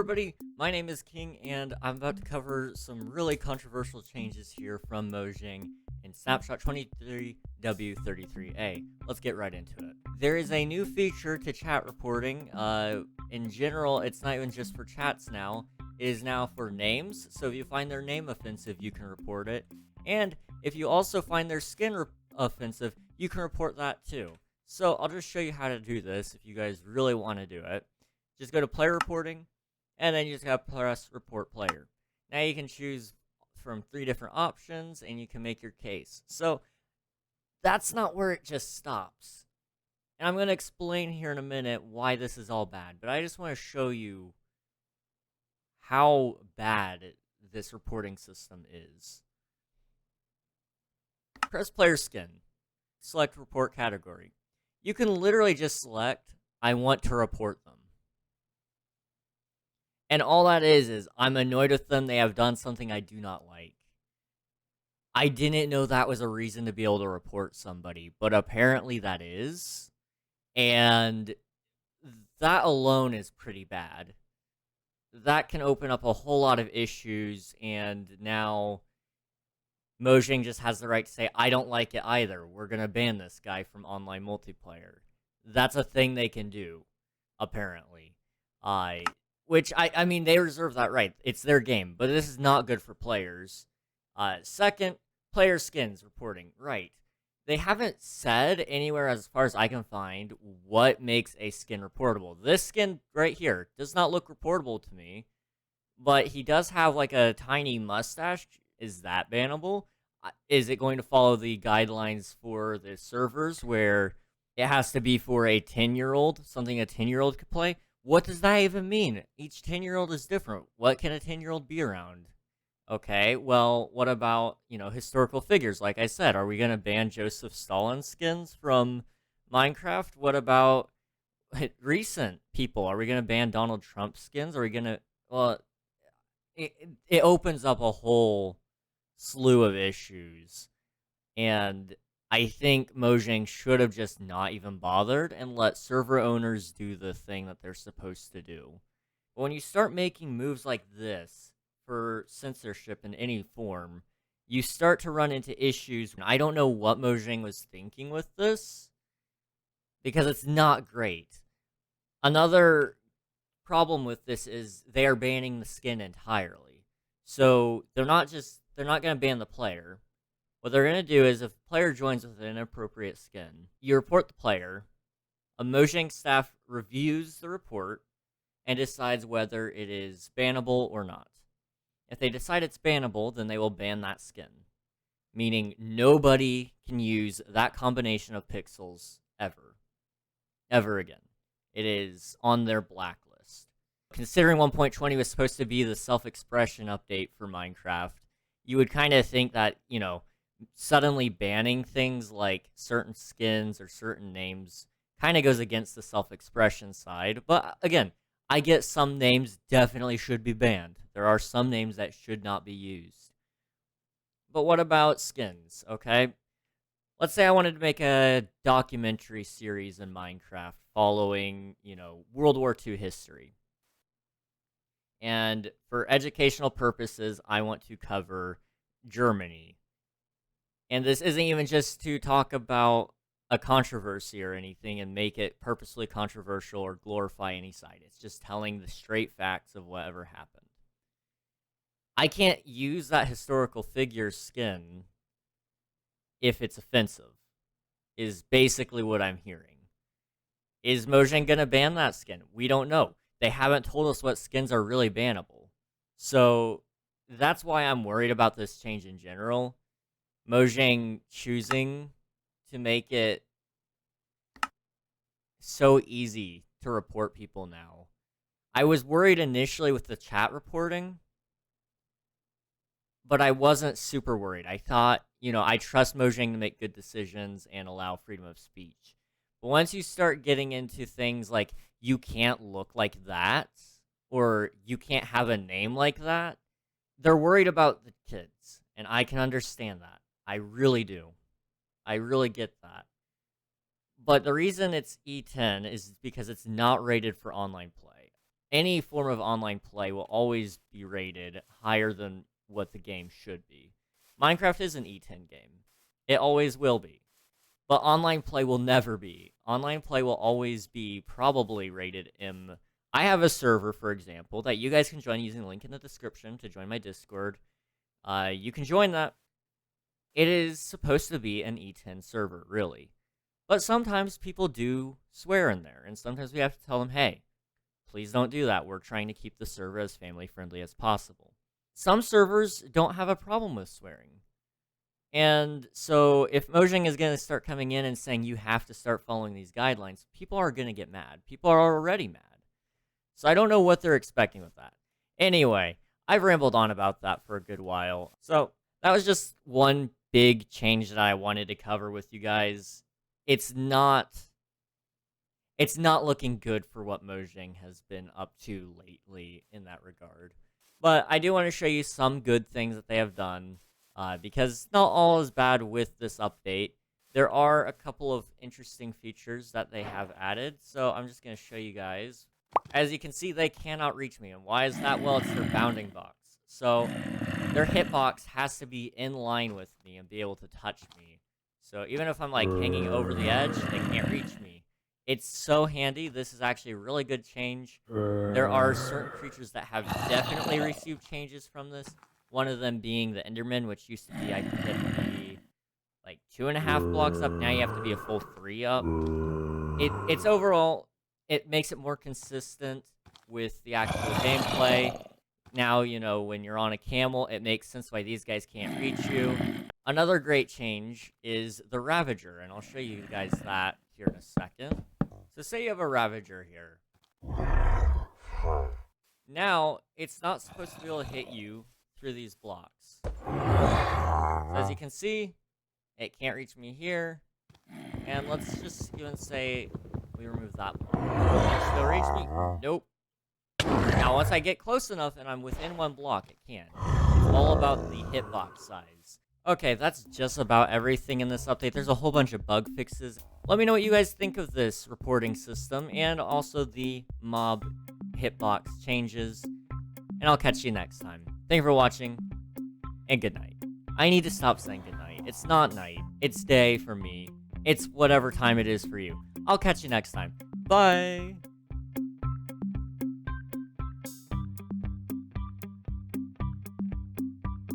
everybody, my name is King, and I'm about to cover some really controversial changes here from Mojang in Snapshot 23W33A. Let's get right into it. There is a new feature to chat reporting. In general, it's not even just for chats now. It is now for names, so if you find their name offensive, you can report it. And if you also find their skin offensive, you can report that too. So I'll just show you how to do this if you guys really want to do it. Just go to player reporting, and then you just gotta press report player. Now you can choose from 3 different options, and you can make your case. So that's not where it just stops. And I'm going to explain here in a minute why this is all bad, but I just want to show you how bad this reporting system is. Press player skin. Select report category. You can literally just select, I want to report them. And all that is I'm annoyed with them. They have done something I do not like. I didn't know that was a reason to be able to report somebody, but apparently that is. And that alone is pretty bad. That can open up a whole lot of issues, and now Mojang just has the right to say, I don't like it either. We're going to ban this guy from online multiplayer. That's a thing they can do, apparently. Which, I mean, they reserve that right. It's their game, but this is not good for players. Second, player skins reporting. Right. They haven't said anywhere, as far as I can find, what makes a skin reportable. This skin right here does not look reportable to me, but he does have, like, a tiny mustache. Is that bannable? Is it going to follow the guidelines for the servers, where it has to be for a 10-year-old, something a 10-year-old could play? What does that even mean? Each 10-year-old is different. What can a 10-year-old be around? Okay, well, what about, historical figures? Like I said, are we going to ban Joseph Stalin skins from Minecraft? What about recent people? Are we going to ban Donald Trump skins? Are we going to... Well, it opens up a whole slew of issues. And I think Mojang should have just not even bothered and let server owners do the thing that they're supposed to do. But when you start making moves like this for censorship in any form, you start to run into issues. I don't know what Mojang was thinking with this, because it's not great. Another problem with this is they are banning the skin entirely. So they're not going to ban the player. What they're going to do is, if a player joins with an inappropriate skin, you report the player, a Mojang staff reviews the report, and decides whether it is bannable or not. If they decide it's bannable, then they will ban that skin, meaning nobody can use that combination of pixels ever again. It is on their blacklist. Considering 1.20 was supposed to be the self-expression update for Minecraft, you would kind of think that, suddenly banning things like certain skins or certain names kind of goes against the self-expression side. But again, I get some names definitely should be banned. There are some names that should not be used. But what about skins, okay? Let's say I wanted to make a documentary series in Minecraft following, World War II history. And for educational purposes, I want to cover Germany. And this isn't even just to talk about a controversy or anything and make it purposely controversial or glorify any side. It's just telling the straight facts of whatever happened. I can't use that historical figure skin if it's offensive, is basically what I'm hearing. Is Mojang going to ban that skin? We don't know. They haven't told us what skins are really bannable. So that's why I'm worried about this change in general. Mojang choosing to make it so easy to report people now. I was worried initially with the chat reporting, but I wasn't super worried. I thought, I trust Mojang to make good decisions and allow freedom of speech. But once you start getting into things like you can't look like that, or you can't have a name like that, they're worried about the kids, and I can understand that. I really do. I really get that. But the reason it's E10 is because it's not rated for online play. any form of online play will always be rated higher than what the game should be. Minecraft is an E10 game. It always will be. But online play will never be. Online play will always be probably rated M. I have a server, for example, that you guys can join using the link in the description to join my Discord. You can join that. It is supposed to be an E10 server, really. But sometimes people do swear in there, and sometimes we have to tell them, hey, please don't do that. We're trying to keep the server as family-friendly as possible. Some servers don't have a problem with swearing. And so if Mojang is going to start coming in and saying you have to start following these guidelines, people are going to get mad. People are already mad. So I don't know what they're expecting with that. Anyway, I've rambled on about that for a good while. So that was just one big change that I wanted to cover with you guys. It's not looking good for what Mojang has been up to lately in that regard. But I do want to show you some good things that they have done, because not all is bad with this update. There are a couple of interesting features that they have added, so I'm just going to show you guys. As you can see, they cannot reach me, and why is that? Well, it's their bounding box. So their hitbox has to be in line with me and be able to touch me. So even if I'm like hanging over the edge, they can't reach me. It's so handy. This is actually a really good change. There are certain creatures that have definitely received changes from this. One of them being the Enderman, which used to be, I think, had to be like 2.5 blocks up. Now you have to be a full 3 up. It's overall, it makes it more consistent with the actual gameplay. Now, you know, when you're on a camel, it makes sense why these guys can't reach you. Another great change is the Ravager, and I'll show you guys that here in a second. So say you have a Ravager here. Now, it's not supposed to be able to hit you through these blocks. So as you can see, it can't reach me here. And let's just even say we remove that block. Can it still reach me? Nope. Now, once I get close enough and I'm within 1 block, it can. It's all about the hitbox size. Okay, that's just about everything in this update. There's a whole bunch of bug fixes. Let me know what you guys think of this reporting system and also the mob hitbox changes. And I'll catch you next time. Thank you for watching, and good night. I need to stop saying good night. It's not night. It's day for me. It's whatever time it is for you. I'll catch you next time. Bye!